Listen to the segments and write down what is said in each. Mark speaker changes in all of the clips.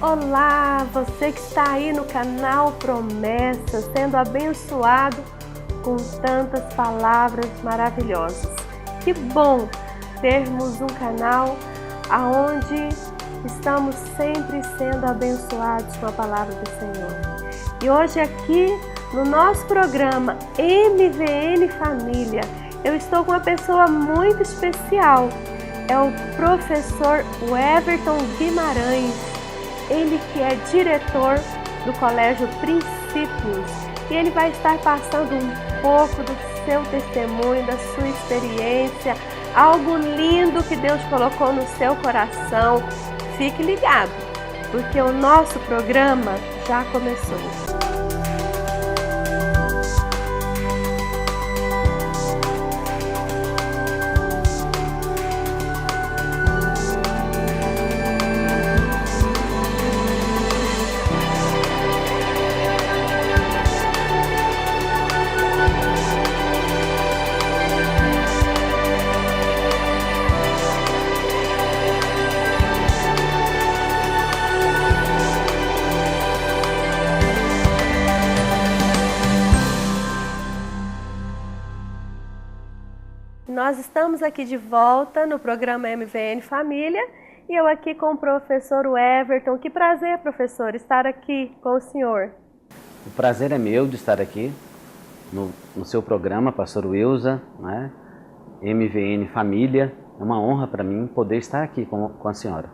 Speaker 1: Olá, você que está aí no canal Promessa, sendo abençoado com tantas palavras maravilhosas. Que bom termos um canal onde estamos sempre sendo abençoados com a palavra do Senhor. E hoje aqui no nosso programa MVN Família, eu estou com uma pessoa muito especial. É o professor Everton Guimarães. Ele que é diretor do Colégio Princípios, e ele vai estar passando um pouco do seu testemunho, da sua experiência, algo lindo que Deus colocou no seu coração. Fique ligado, porque o nosso programa já começou. Nós estamos aqui de volta no programa MVN Família e eu aqui com o professor Everton. Que prazer, professor, estar aqui com o senhor.
Speaker 2: O prazer é meu de estar aqui no seu programa, pastor Wilza, né? MVN Família. É uma honra para mim poder estar aqui com a senhora.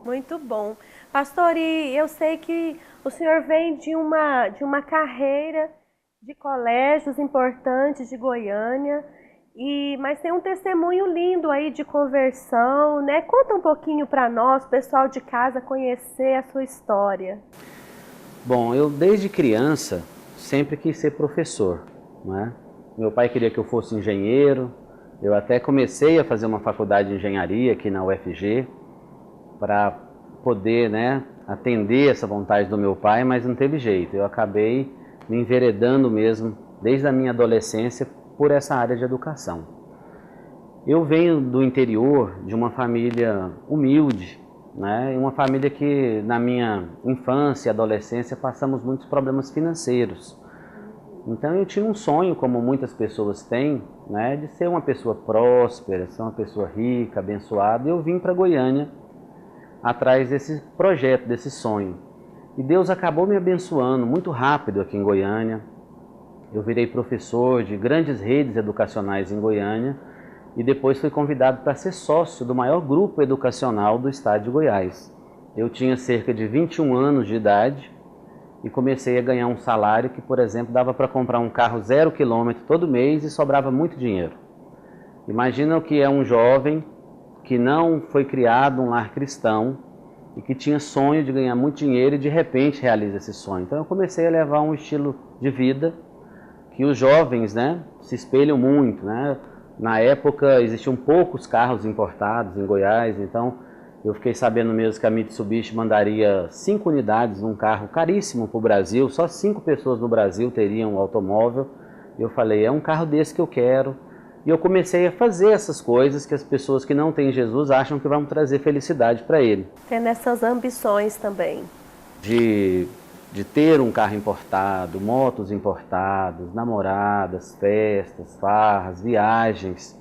Speaker 2: Muito bom.
Speaker 1: Pastor, e eu sei que o senhor vem de uma carreira de colégios importantes de Goiânia, mas tem um testemunho lindo aí de conversão, né? Conta um pouquinho para nós, pessoal de casa, conhecer a sua história.
Speaker 2: Bom, eu desde criança sempre quis ser professor, né? Meu pai queria que eu fosse engenheiro, eu até comecei a fazer uma faculdade de engenharia aqui na UFG para poder, né, atender essa vontade do meu pai, mas não teve jeito. Eu acabei me enveredando mesmo, desde a minha adolescência, por essa área de educação. Eu venho do interior de uma família humilde, né? Uma família que na minha infância e adolescência passamos muitos problemas financeiros. Então eu tinha um sonho, como muitas pessoas têm, né, de ser uma pessoa próspera, ser uma pessoa rica, abençoada. E eu vim para Goiânia atrás desse projeto, desse sonho. E Deus acabou me abençoando muito rápido aqui em Goiânia. Eu virei professor de grandes redes educacionais em Goiânia e depois fui convidado para ser sócio do maior grupo educacional do estado de Goiás. Eu tinha cerca de 21 anos de idade e comecei a ganhar um salário que, por exemplo, dava para comprar um carro 0 quilômetro todo mês e sobrava muito dinheiro. Imagina o que é um jovem que não foi criado num lar cristão e que tinha sonho de ganhar muito dinheiro e de repente realiza esse sonho. Então eu comecei a levar um estilo de vida que os jovens, né, se espelham muito, né? Na época existiam poucos carros importados em Goiás, então eu fiquei sabendo mesmo que a Mitsubishi mandaria 5 unidades num carro caríssimo para o Brasil, só 5 pessoas no Brasil teriam um automóvel. Eu falei, é um carro desse que eu quero. E eu comecei a fazer essas coisas que as pessoas que não têm Jesus acham que vão trazer felicidade para ele.
Speaker 1: Tendo essas ambições também.
Speaker 2: De ter um carro importado, motos importadas, namoradas, festas, farras, viagens.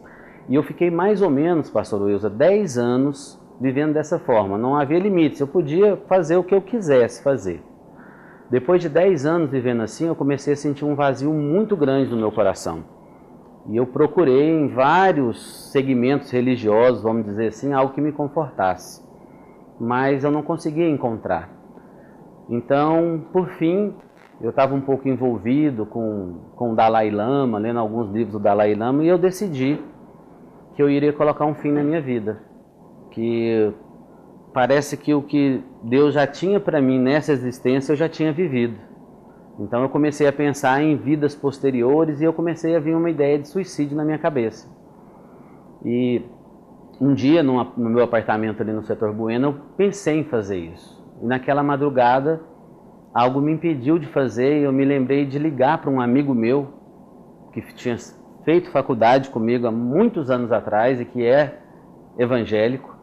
Speaker 2: E eu fiquei mais ou menos, pastor Wilza, 10 anos vivendo dessa forma. Não havia limites, eu podia fazer o que eu quisesse fazer. Depois de 10 anos vivendo assim, eu comecei a sentir um vazio muito grande no meu coração. E eu procurei em vários segmentos religiosos, vamos dizer assim, algo que me confortasse. Mas eu não conseguia encontrar. Então, por fim, eu estava um pouco envolvido com o Dalai Lama, lendo alguns livros do Dalai Lama, e eu decidi que eu iria colocar um fim na minha vida. Que parece que o que Deus já tinha para mim nessa existência eu já tinha vivido. Então eu comecei a pensar em vidas posteriores e eu comecei a vir uma ideia de suicídio na minha cabeça. E um dia, no meu apartamento ali no setor Bueno, eu pensei em fazer isso. E naquela madrugada, algo me impediu de fazer e eu me lembrei de ligar para um amigo meu que tinha feito faculdade comigo há muitos anos atrás e que é evangélico,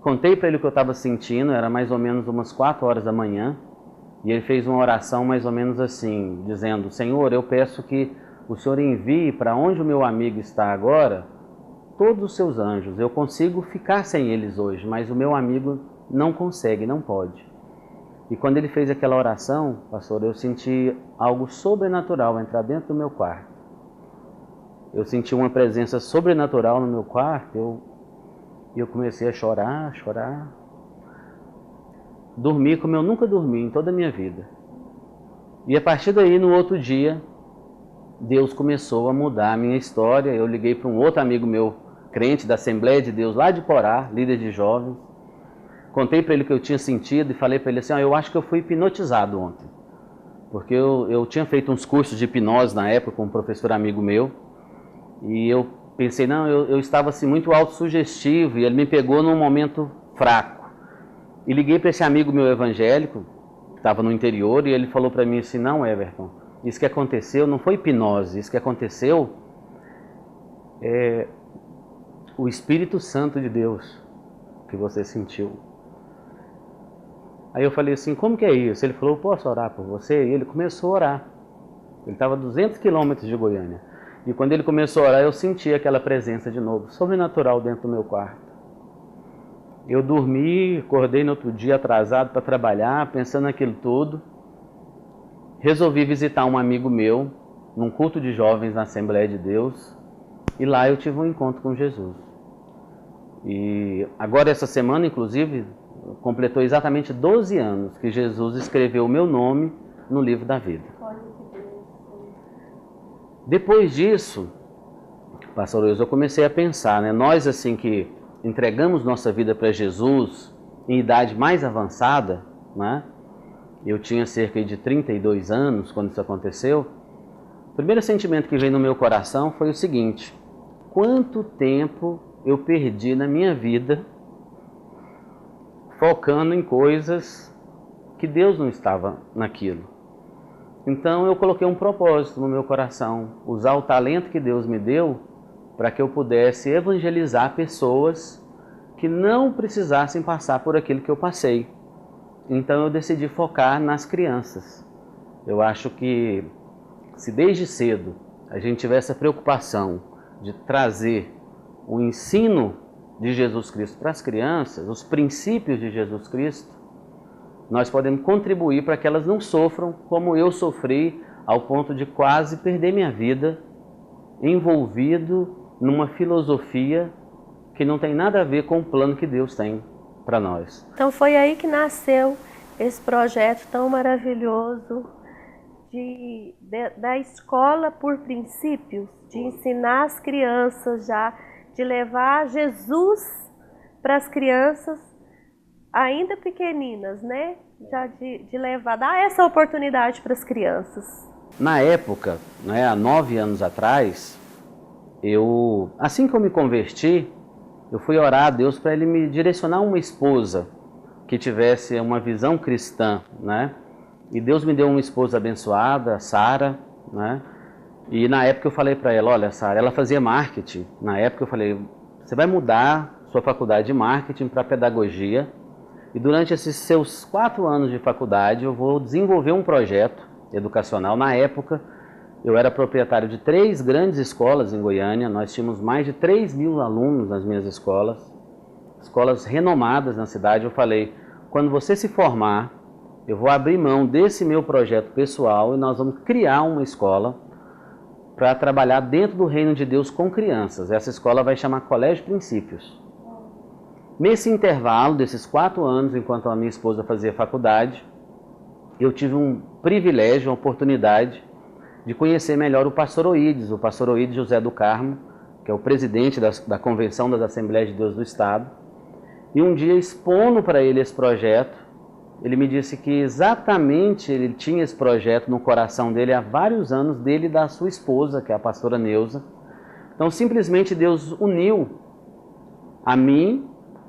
Speaker 2: contei para ele o que eu estava sentindo, era mais ou menos umas 4 horas da manhã, e ele fez uma oração mais ou menos assim, dizendo: Senhor, eu peço que o Senhor envie para onde o meu amigo está agora todos os seus anjos. Eu consigo ficar sem eles hoje, mas o meu amigo não consegue, não pode. E quando ele fez aquela oração, pastor, eu senti algo sobrenatural entrar dentro do meu quarto. Eu senti uma presença sobrenatural no meu quarto, eu comecei a chorar. Dormi como eu nunca dormi em toda a minha vida. E a partir daí, no outro dia, Deus começou a mudar a minha história. Eu liguei para um outro amigo meu, crente da Assembleia de Deus, lá de Porá, líder de jovens. Contei para ele o que eu tinha sentido e falei para ele assim: eu acho que eu fui hipnotizado ontem. Porque eu tinha feito uns cursos de hipnose na época com um professor amigo meu. E eu pensei, não, eu estava assim muito autossugestivo e ele me pegou num momento fraco. E liguei para esse amigo meu evangélico, que estava no interior, e ele falou para mim assim: não, Everton, isso que aconteceu não foi hipnose, isso que aconteceu é o Espírito Santo de Deus que você sentiu. Aí eu falei assim: como que é isso? Ele falou: posso orar por você? E ele começou a orar. Ele estava a 200 quilômetros de Goiânia. E quando ele começou a orar, eu senti aquela presença de novo, sobrenatural, dentro do meu quarto. Eu dormi, acordei no outro dia atrasado para trabalhar, pensando naquilo tudo. Resolvi visitar um amigo meu, num culto de jovens na Assembleia de Deus. E lá eu tive um encontro com Jesus. E agora, essa semana, inclusive, completou exatamente 12 anos que Jesus escreveu o meu nome no livro da vida. Depois disso, pastor Wilson, eu comecei a pensar, né? Nós, assim, que entregamos nossa vida para Jesus em idade mais avançada, né? Eu tinha cerca de 32 anos quando isso aconteceu. O primeiro sentimento que veio no meu coração foi o seguinte: quanto tempo eu perdi na minha vida focando em coisas que Deus não estava naquilo. Então eu coloquei um propósito no meu coração, usar o talento que Deus me deu para que eu pudesse evangelizar pessoas que não precisassem passar por aquilo que eu passei. Então eu decidi focar nas crianças. Eu acho que se desde cedo a gente tiver essa preocupação de trazer o ensino de Jesus Cristo para as crianças, os princípios de Jesus Cristo, nós podemos contribuir para que elas não sofram como eu sofri, ao ponto de quase perder minha vida envolvido numa filosofia que não tem nada a ver com o plano que Deus tem para nós.
Speaker 1: Então foi aí que nasceu esse projeto tão maravilhoso da escola por princípios, de ensinar as crianças já, de levar Jesus para as crianças ainda pequeninas, né? Já de levar, dar essa oportunidade para as crianças.
Speaker 2: Na época, né, há 9 anos atrás, assim que eu me converti, eu fui orar a Deus para Ele me direcionar uma esposa que tivesse uma visão cristã, né? E Deus me deu uma esposa abençoada, Sara, né? E na época eu falei para ela: olha, Sara, ela fazia marketing. Na época eu falei: você vai mudar sua faculdade de marketing para pedagogia. E durante esses seus 4 anos de faculdade eu vou desenvolver um projeto educacional. Na época eu era proprietário de 3 grandes escolas em Goiânia. Nós tínhamos mais de 3.000 alunos nas minhas escolas renomadas na cidade. Eu falei: quando você se formar, eu vou abrir mão desse meu projeto pessoal e nós vamos criar uma escola para trabalhar dentro do reino de Deus com crianças. Essa escola vai chamar Colégio Princípios. Nesse intervalo desses 4 anos, enquanto a minha esposa fazia faculdade, eu tive um privilégio, uma oportunidade de conhecer melhor o pastor Oídes José do Carmo, que é o presidente da Convenção das Assembleias de Deus do Estado. E um dia, expondo para ele esse projeto, ele me disse que exatamente ele tinha esse projeto no coração dele há vários anos, dele e da sua esposa, que é a pastora Neuza. Então, simplesmente Deus uniu a mim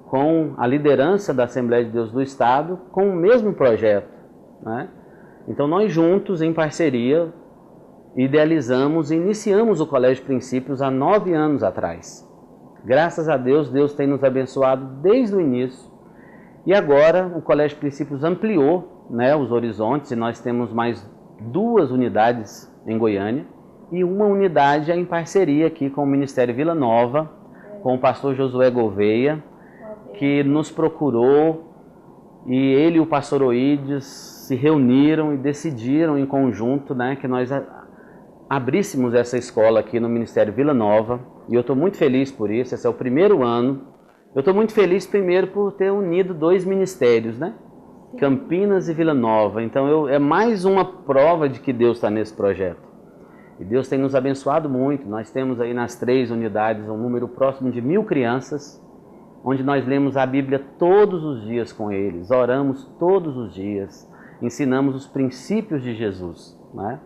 Speaker 2: com a liderança da Assembleia de Deus do Estado, com o mesmo projeto, né? Então nós juntos, em parceria, idealizamos e iniciamos o Colégio Princípios há 9 anos atrás. Graças a Deus, Deus tem nos abençoado desde o início E agora o Colégio Princípios ampliou, né, os horizontes, e nós temos mais 2 unidades em Goiânia e uma unidade em parceria aqui com o Ministério Vila Nova, com o pastor Josué Gouveia, que nos procurou, e ele e o pastor Oídes se reuniram e decidiram em conjunto, né, que nós abríssemos essa escola aqui no Ministério Vila Nova, e eu estou muito feliz por isso. Esse é o primeiro ano. Eu estou muito feliz primeiro por ter unido 2 ministérios, né? Campinas e Vila Nova. Então é mais uma prova de que Deus está nesse projeto. E Deus tem nos abençoado muito. Nós temos aí nas 3 unidades um número próximo de 1000 crianças, onde nós lemos a Bíblia todos os dias com eles, oramos todos os dias, ensinamos os princípios de Jesus, né?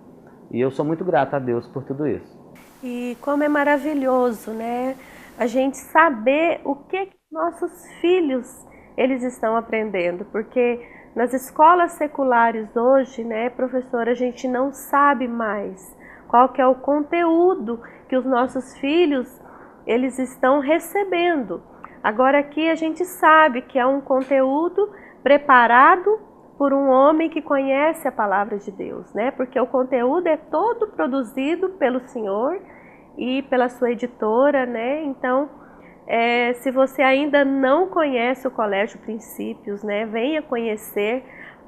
Speaker 2: E eu sou muito grato a Deus por tudo isso.
Speaker 1: E como é maravilhoso, né? A gente saber o que nossos filhos eles estão aprendendo, porque nas escolas seculares hoje, né, professora, a gente não sabe mais qual que é o conteúdo que os nossos filhos eles estão recebendo. Agora aqui a gente sabe que é um conteúdo preparado por um homem que conhece a palavra de Deus, né? Porque o conteúdo é todo produzido pelo Senhor e pela sua editora, né? Então, se você ainda não conhece o Colégio Princípios, né, venha conhecer.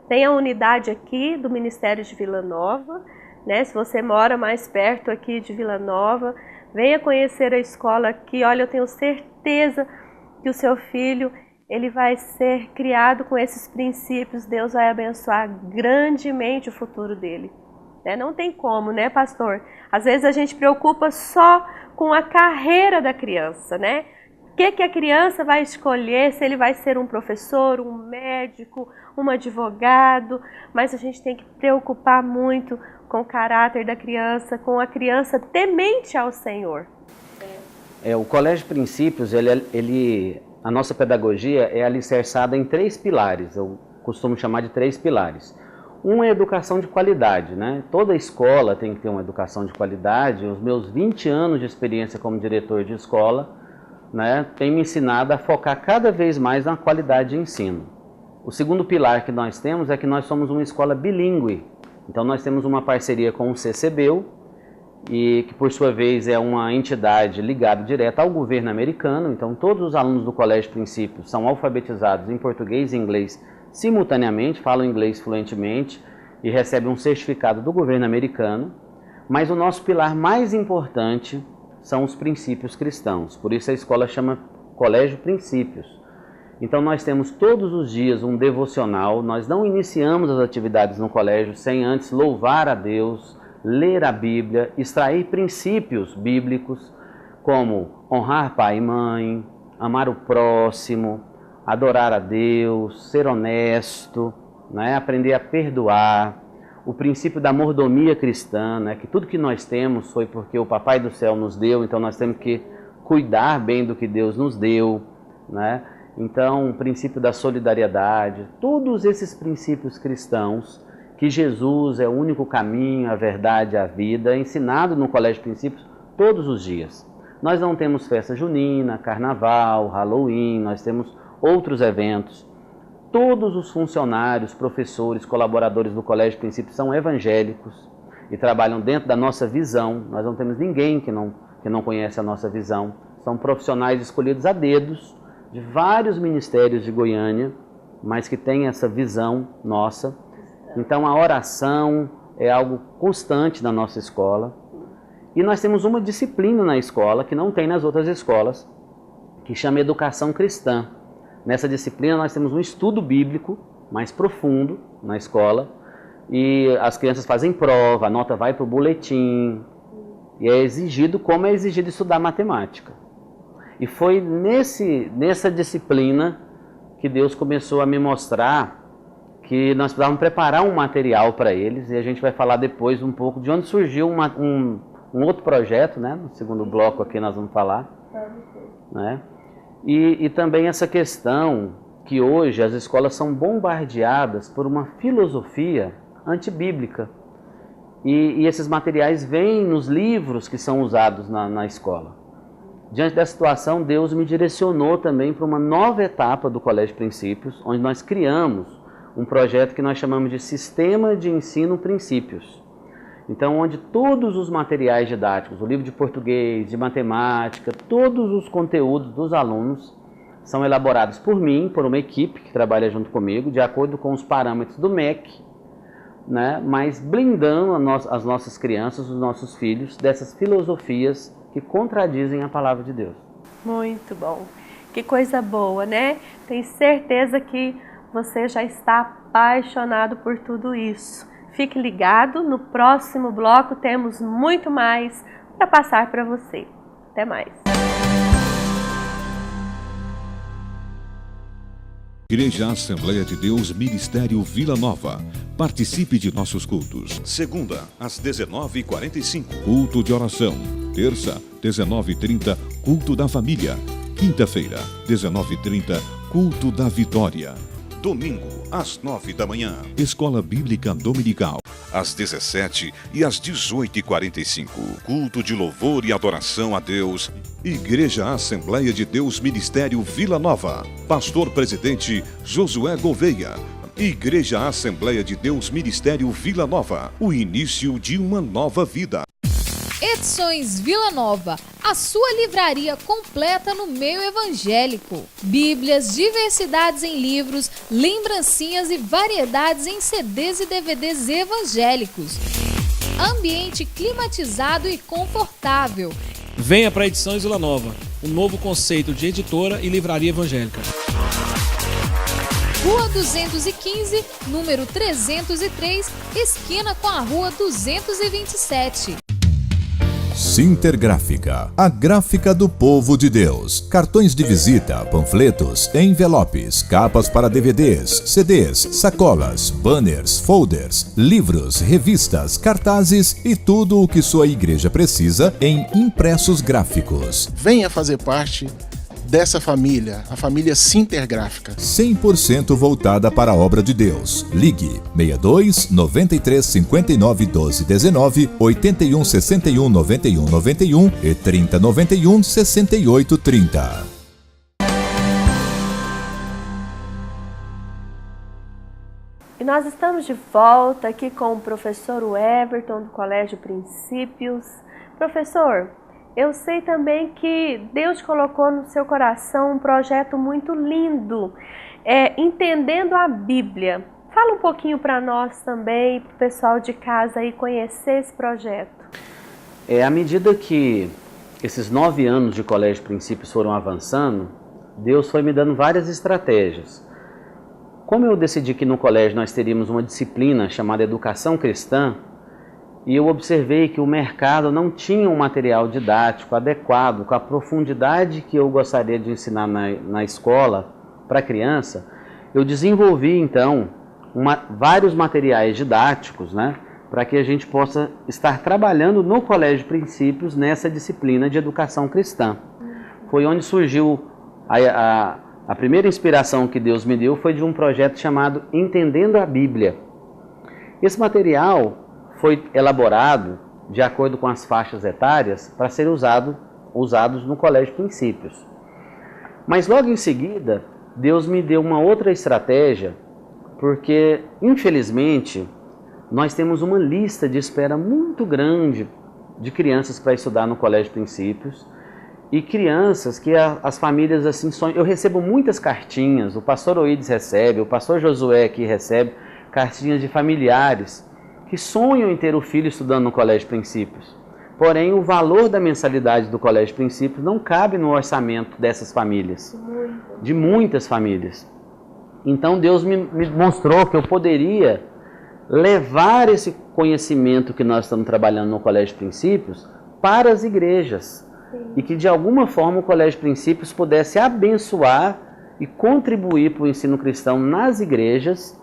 Speaker 1: Tem a unidade aqui do Ministério de Vila Nova, né? Se você mora mais perto aqui de Vila Nova, venha conhecer a escola aqui. Olha, eu tenho certeza que o seu filho ele vai ser criado com esses princípios. Deus vai abençoar grandemente o futuro dele. Não tem como, né, pastor? Às vezes a gente preocupa só com a carreira da criança, né? O que a criança vai escolher, se ele vai ser um professor, um médico, um advogado, mas a gente tem que preocupar muito com o caráter da criança, com a criança temente ao Senhor.
Speaker 2: O Colégio Princípios, a nossa pedagogia é alicerçada em 3 pilares, eu costumo chamar de 3 pilares. Um é a educação de qualidade, né? Toda escola tem que ter uma educação de qualidade. Os meus 20 anos de experiência como diretor de escola, né, tem me ensinado a focar cada vez mais na qualidade de ensino. O segundo pilar que nós temos é que nós somos uma escola bilíngue. Então nós temos uma parceria com o CCBEL, e que por sua vez é uma entidade ligada direta ao governo americano. Então todos os alunos do Colégio Princípios são alfabetizados em português e inglês simultaneamente, falam inglês fluentemente e recebem um certificado do governo americano. Mas o nosso pilar mais importante são os princípios cristãos, por isso a escola chama Colégio Princípios. Então nós temos todos os dias um devocional. Nós não iniciamos as atividades no colégio sem antes louvar a Deus, ler a Bíblia, extrair princípios bíblicos como honrar pai e mãe, amar o próximo, adorar a Deus, ser honesto, né? Aprender a perdoar, o princípio da mordomia cristã, né? Que tudo que nós temos foi porque o Papai do Céu nos deu, então nós temos que cuidar bem do que Deus nos deu, né? Então, o princípio da solidariedade, todos esses princípios cristãos, que Jesus é o único caminho, a verdade, a vida, é ensinado no Colégio Princípios todos os dias. Nós não temos festa junina, carnaval, Halloween, nós temos outros eventos. Todos os funcionários, professores, colaboradores do Colégio Princípios são evangélicos e trabalham dentro da nossa visão. Nós não temos ninguém que não conhece a nossa visão. São profissionais escolhidos a dedos de vários ministérios de Goiânia, mas que têm essa visão nossa. Então a oração é algo constante na nossa escola. E nós temos uma disciplina na escola que não tem nas outras escolas, que chama Educação Cristã. Nessa disciplina nós temos um estudo bíblico mais profundo na escola, e as crianças fazem prova, a nota vai para o boletim, e é exigido como é exigido estudar matemática. E foi nessa disciplina que Deus começou a me mostrar que nós precisávamos preparar um material para eles, e a gente vai falar depois um pouco de onde surgiu um outro projeto, né? No segundo bloco aqui nós vamos falar, né? E também essa questão que hoje as escolas são bombardeadas por uma filosofia antibíblica. E esses materiais vêm nos livros que são usados na escola. Diante dessa situação, Deus me direcionou também para uma nova etapa do Colégio Princípios, onde nós criamos um projeto que nós chamamos de Sistema de Ensino Princípios. Então, onde todos os materiais didáticos, o livro de português, de matemática, todos os conteúdos dos alunos são elaborados por mim, por uma equipe que trabalha junto comigo, de acordo com os parâmetros do MEC, né? Mas blindando as nossas crianças, os nossos filhos, dessas filosofias que contradizem a palavra de Deus.
Speaker 1: Muito bom. Que coisa boa, né? Tenho certeza que você já está apaixonado por tudo isso. Fique ligado, no próximo bloco temos muito mais para passar para você. Até mais.
Speaker 3: Igreja Assembleia de Deus Ministério Vila Nova. Participe de nossos cultos. Segunda, às 19h45. Culto de oração. Terça, 19h30, culto da família. Quinta-feira, 19h30, culto da vitória. Domingo, às 9 da manhã. Escola Bíblica Dominical. Às 17h e às 18h45. Culto de louvor e adoração a Deus. Igreja Assembleia de Deus Ministério Vila Nova. Pastor Presidente Josué Gouveia. Igreja Assembleia de Deus Ministério Vila Nova. O início de uma nova vida.
Speaker 4: Edições Vila Nova, a sua livraria completa no meio evangélico. Bíblias, diversidades em livros, lembrancinhas e variedades em CDs e DVDs evangélicos. Ambiente climatizado e confortável.
Speaker 5: Venha para Edições Vila Nova, um novo conceito de editora e livraria evangélica.
Speaker 4: Rua 215, número 303, esquina com a Rua 227.
Speaker 6: Sintergráfica, a gráfica do povo de Deus. Cartões de visita, panfletos, envelopes, capas para DVDs, CDs, sacolas, banners, folders, livros, revistas, cartazes e tudo o que sua igreja precisa em impressos gráficos.
Speaker 7: Venha fazer parte dessa família, a família Sintergráfica.
Speaker 6: 100% voltada para a obra de Deus. Ligue 62 93 59 12 19, 81 61 91 91 e 30 91 68 30.
Speaker 1: E nós estamos de volta aqui com o professor Everton do Colégio Princípios. Professor, eu sei também que Deus colocou no seu coração um projeto muito lindo, entendendo a Bíblia. Fala um pouquinho para nós também, para o pessoal de casa aí conhecer esse projeto.
Speaker 2: À medida que esses 9 anos de Colégio Princípios foram avançando, Deus foi me dando várias estratégias. Como eu decidi que no colégio nós teríamos uma disciplina chamada Educação Cristã, e eu observei que o mercado não tinha um material didático adequado, com a profundidade que eu gostaria de ensinar na escola para a criança, eu desenvolvi então vários materiais didáticos, né, para que a gente possa estar trabalhando no Colégio Princípios nessa disciplina de Educação Cristã. Foi onde surgiu a primeira inspiração que Deus me deu, foi de um projeto chamado Entendendo a Bíblia. Esse material foi elaborado de acordo com as faixas etárias para ser usados no Colégio Princípios. Mas logo em seguida, Deus me deu uma outra estratégia, porque infelizmente nós temos uma lista de espera muito grande de crianças para estudar no Colégio Princípios, e crianças que as famílias assim sonham. Eu recebo muitas cartinhas, o pastor Oídes recebe, o pastor Josué aqui recebe cartinhas de familiares que sonham em ter o filho estudando no Colégio Princípios. Porém, o valor da mensalidade do Colégio Princípios não cabe no orçamento dessas famílias, de muitas famílias. Então Deus me mostrou que eu poderia levar esse conhecimento que nós estamos trabalhando no Colégio Princípios para as igrejas. E que de alguma forma o Colégio Princípios pudesse abençoar e contribuir para o ensino cristão nas igrejas,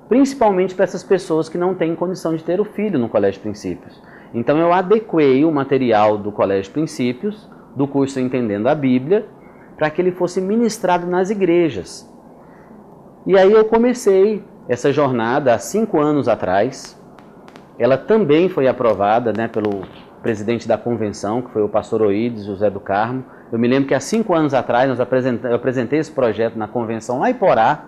Speaker 2: principalmente para essas pessoas que não têm condição de ter o filho no Colégio Princípios. Então eu adequei o material do Colégio Princípios, do curso Entendendo a Bíblia, para que ele fosse ministrado nas igrejas. E aí eu comecei essa jornada há 5 anos atrás. Ela também foi aprovada, né, presidente da convenção, que foi o pastor Oídes José do Carmo. Eu me lembro que há 5 anos atrás eu apresentei esse projeto na convenção lá em Porá,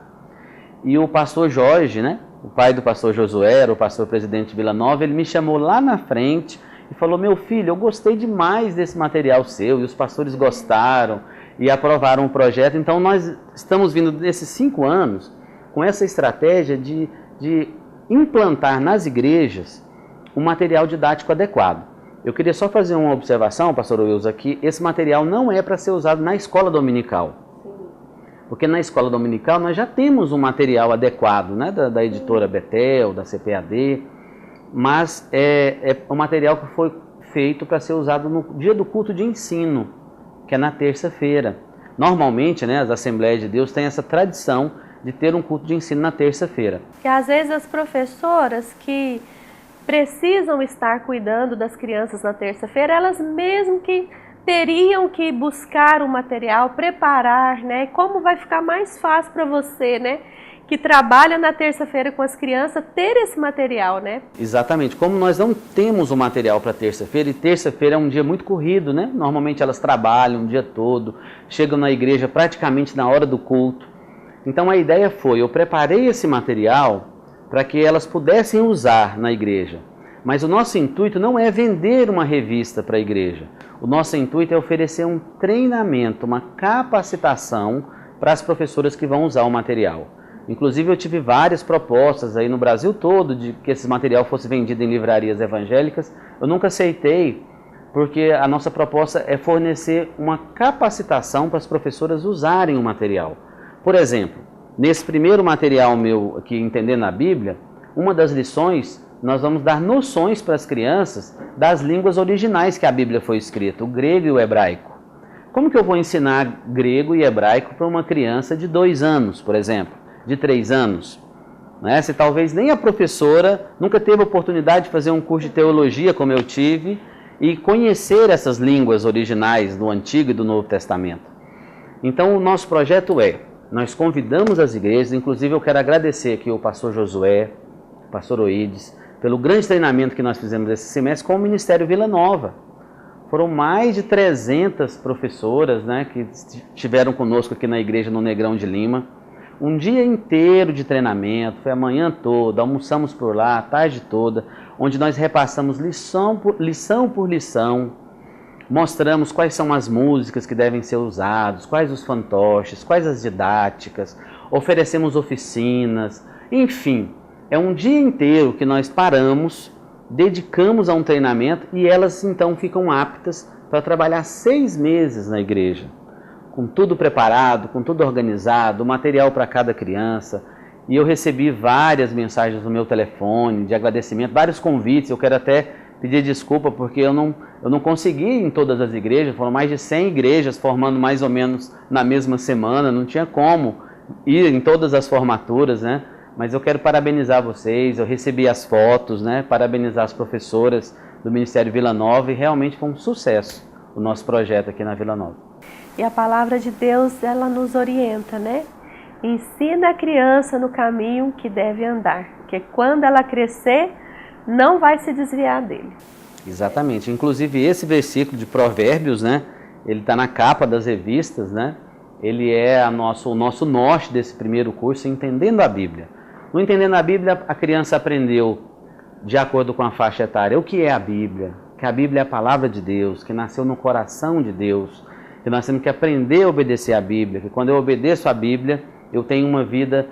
Speaker 2: e o pastor Jorge, né, o pai do pastor Josué, era o pastor presidente de Vila Nova, ele me chamou lá na frente e falou: meu filho, eu gostei demais desse material seu, e os pastores gostaram e aprovaram o projeto. Então nós estamos vindo desses 5 anos com essa estratégia de implantar nas igrejas um material didático adequado. Eu queria só fazer uma observação, pastor Wilson, que esse material não é para ser usado na escola dominical. Porque na escola dominical nós já temos um material adequado, né, da editora Betel, da CPAD, mas é um material que foi feito para ser usado no dia do culto de ensino, que é na terça-feira. Normalmente, né, as Assembleias de Deus têm essa tradição de ter um culto de ensino na terça-feira.
Speaker 1: E às vezes as professoras que precisam estar cuidando das crianças na terça-feira, elas mesmo que teriam que buscar o material, preparar, né? Como vai ficar mais fácil para você, né, que trabalha na terça-feira com as crianças, ter esse material, né?
Speaker 2: Exatamente. Como nós não temos o material para terça-feira, e terça-feira é um dia muito corrido, né? Normalmente elas trabalham o dia todo, chegam na igreja praticamente na hora do culto. Então a ideia foi, eu preparei esse material para que elas pudessem usar na igreja. Mas o nosso intuito não é vender uma revista para a igreja. O nosso intuito é oferecer um treinamento, uma capacitação para as professoras que vão usar o material. Inclusive eu tive várias propostas aí no Brasil todo de que esse material fosse vendido em livrarias evangélicas. Eu nunca aceitei, porque a nossa proposta é fornecer uma capacitação para as professoras usarem o material. Por exemplo, nesse primeiro material meu aqui, Entendendo a Bíblia, uma das lições, nós vamos dar noções para as crianças das línguas originais que a Bíblia foi escrita, o grego e o hebraico. Como que eu vou ensinar grego e hebraico para uma criança de 2 anos, por exemplo, de 3 anos? Né? Se talvez nem a professora nunca teve a oportunidade de fazer um curso de teologia como eu tive e conhecer essas línguas originais do Antigo e do Novo Testamento. Então o nosso projeto nós convidamos as igrejas, inclusive eu quero agradecer aqui o pastor Josué, o pastor Oídes, pelo grande treinamento que nós fizemos esse semestre com o Ministério Vila Nova. Foram mais de 300 professoras, né, que estiveram conosco aqui na igreja no Negrão de Lima. Um dia inteiro de treinamento, foi a manhã toda, almoçamos por lá, a tarde toda, onde nós repassamos lição por lição, mostramos quais são as músicas que devem ser usadas, quais os fantoches, quais as didáticas, oferecemos oficinas, enfim. É um dia inteiro que nós paramos, dedicamos a um treinamento e elas então ficam aptas para trabalhar 6 meses na igreja, com tudo preparado, com tudo organizado, material para cada criança. E eu recebi várias mensagens no meu telefone de agradecimento, vários convites. Eu quero até pedir desculpa porque eu não consegui ir em todas as igrejas, foram mais de 100 igrejas formando mais ou menos na mesma semana, não tinha como ir em todas as formaturas, né? Mas eu quero parabenizar vocês, eu recebi as fotos, né? Parabenizar as professoras do Ministério Vila Nova, e realmente foi um sucesso o nosso projeto aqui na Vila Nova.
Speaker 1: E a palavra de Deus, ela nos orienta, né? Ensina a criança no caminho que deve andar, porque quando ela crescer, não vai se desviar dele.
Speaker 2: Exatamente, inclusive esse versículo de Provérbios, né? Ele está na capa das revistas, né? Ele é o nosso norte desse primeiro curso, Entendendo a Bíblia. No Entendendo a Bíblia, a criança aprendeu, de acordo com a faixa etária, o que é a Bíblia, que a Bíblia é a palavra de Deus, que nasceu no coração de Deus, que nós temos que aprender a obedecer a Bíblia, que quando eu obedeço a Bíblia, eu tenho uma vida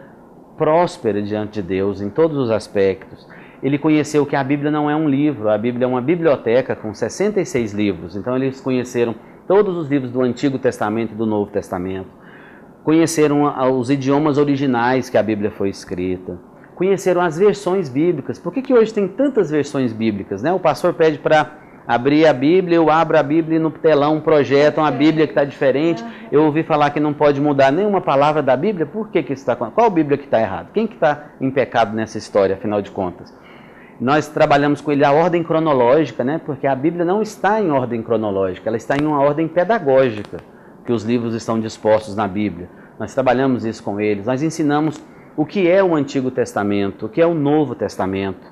Speaker 2: próspera diante de Deus, em todos os aspectos. Ele conheceu que a Bíblia não é um livro, a Bíblia é uma biblioteca com 66 livros, então eles conheceram todos os livros do Antigo Testamento e do Novo Testamento. Conheceram os idiomas originais que a Bíblia foi escrita. Conheceram as versões bíblicas. Por que hoje tem tantas versões bíblicas, né? O pastor pede para abrir a Bíblia, eu abro a Bíblia e no telão projetam a Bíblia que está diferente. Eu ouvi falar que não pode mudar nenhuma palavra da Bíblia. Por que isso está acontecendo? Qual Bíblia que está errada? Quem que está em pecado nessa história, afinal de contas? Nós trabalhamos com ele a ordem cronológica, né? Porque a Bíblia não está em ordem cronológica, ela está em uma ordem pedagógica, que os livros estão dispostos na Bíblia. Nós trabalhamos isso com eles, nós ensinamos o que é o Antigo Testamento, o que é o Novo Testamento.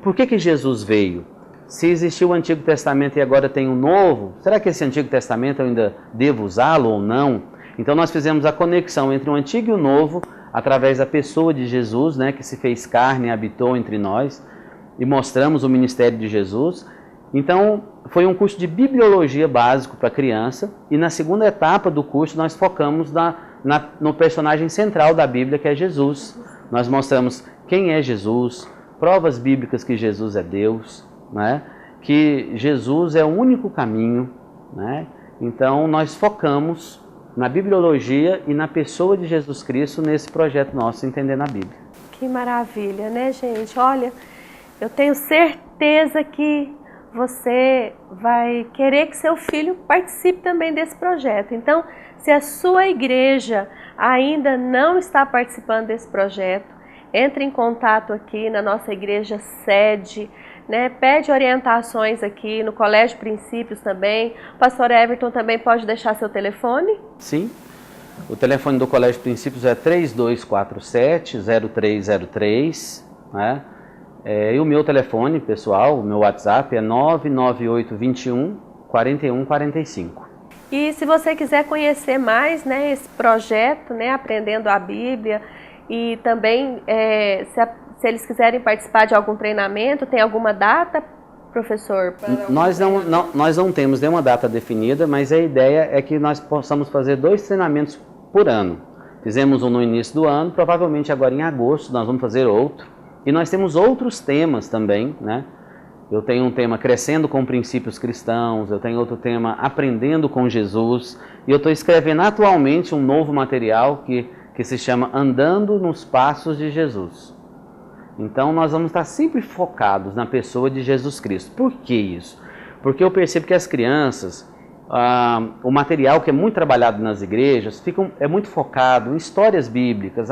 Speaker 2: Por que Jesus veio? se existiu o Antigo Testamento e agora tem um Novo, será que esse Antigo Testamento eu ainda devo usá-lo ou não? Então nós fizemos a conexão entre o Antigo e o Novo através da pessoa de Jesus, né, que se fez carne e habitou entre nós, e mostramos o ministério de Jesus. Então foi um curso de bibliologia básico para criança, e na segunda etapa do curso nós focamos no personagem central da Bíblia, que é Jesus. Nós mostramos quem é Jesus, provas bíblicas que Jesus é Deus, né? Que Jesus é o único caminho, né? Então nós focamos na bibliologia e na pessoa de Jesus Cristo nesse projeto nosso, Entendendo a Bíblia.
Speaker 1: Que maravilha, né, gente? Olha, eu tenho certeza que você vai querer que seu filho participe também desse projeto. Então, se a sua igreja ainda não está participando desse projeto, entre em contato aqui na nossa igreja sede, né? Pede orientações aqui no Colégio Princípios também. O pastor Everton também pode deixar seu telefone?
Speaker 2: Sim, o telefone do Colégio Princípios é 3247-0303, né? E o meu telefone pessoal, o meu WhatsApp é 99821-4145.
Speaker 1: E se você quiser conhecer mais, né, esse projeto, né, Aprendendo a Bíblia, e também se eles quiserem participar de algum treinamento, tem alguma data, professor?
Speaker 2: Nós não temos nenhuma data definida, mas a ideia é que nós possamos fazer 2 treinamentos por ano. Fizemos um no início do ano, provavelmente agora em agosto nós vamos fazer outro. E nós temos outros temas também, né? Eu tenho um tema Crescendo com Princípios Cristãos, eu tenho outro tema Aprendendo com Jesus, e eu estou escrevendo atualmente um novo material que se chama Andando nos Passos de Jesus. Então nós vamos estar sempre focados na pessoa de Jesus Cristo. Por que isso? Porque eu percebo que as crianças, o material que é muito trabalhado nas igrejas, é muito focado em histórias bíblicas.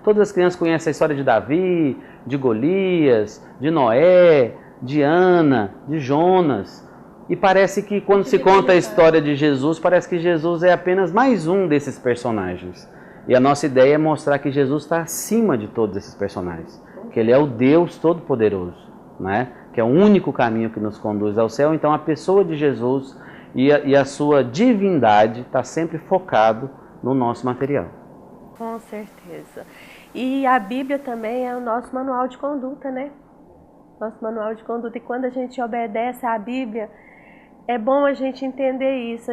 Speaker 2: Todas as crianças conhecem a história de Davi, de Golias, de Noé, de Ana, de Jonas. E parece que quando se conta a história de Jesus, parece que Jesus é apenas mais um desses personagens. E a nossa ideia é mostrar que Jesus está acima de todos esses personagens. Que Ele é o Deus Todo-Poderoso, né? Que é o único caminho que nos conduz ao céu. Então a pessoa de Jesus e a sua divindade está sempre focado no nosso material.
Speaker 1: Com certeza. E a Bíblia também é o nosso manual de conduta, né? Nosso manual de conduta. E quando a gente obedece à Bíblia, é bom a gente entender isso.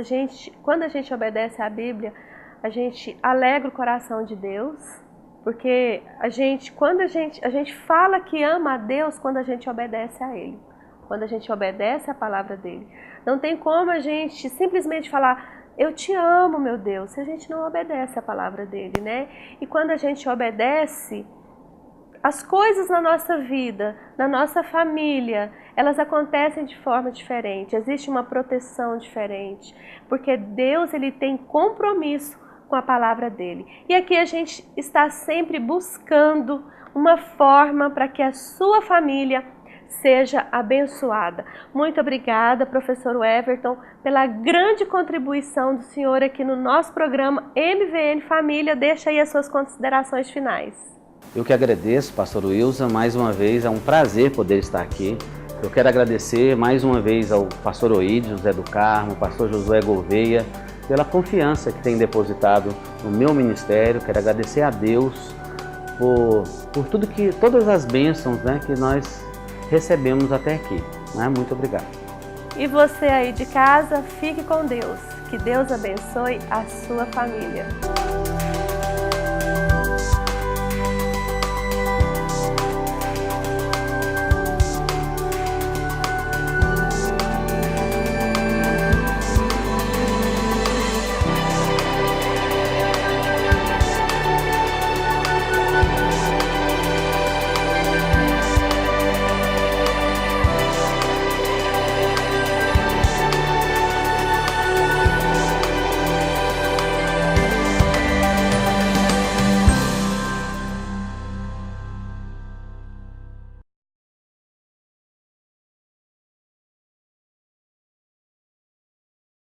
Speaker 1: Quando a gente obedece à Bíblia, a gente alegra o coração de Deus, porque quando a gente fala que ama a Deus quando a gente obedece a Ele, quando a gente obedece a palavra dEle. Não tem como a gente simplesmente falar, eu te amo, meu Deus, se a gente não obedece a palavra dEle, né? E quando a gente obedece, as coisas na nossa vida, na nossa família, elas acontecem de forma diferente, existe uma proteção diferente, porque Deus ele tem compromisso com a palavra dele. E aqui a gente está sempre buscando uma forma para que a sua família seja abençoada. Muito obrigada, professor Everton, pela grande contribuição do senhor aqui no nosso programa MVN Família. Deixa aí as suas considerações finais.
Speaker 2: Eu que agradeço, pastor Wilson, mais uma vez, é um prazer poder estar aqui. Eu quero agradecer mais uma vez ao pastor Oídio José do Carmo, pastor Josué Gouveia, pela confiança que tem depositado no meu ministério. Quero agradecer a Deus por todas as bênçãos, né, que nós recebemos até aqui. Né? Muito obrigado.
Speaker 1: E você aí de casa, fique com Deus. Que Deus abençoe a sua família.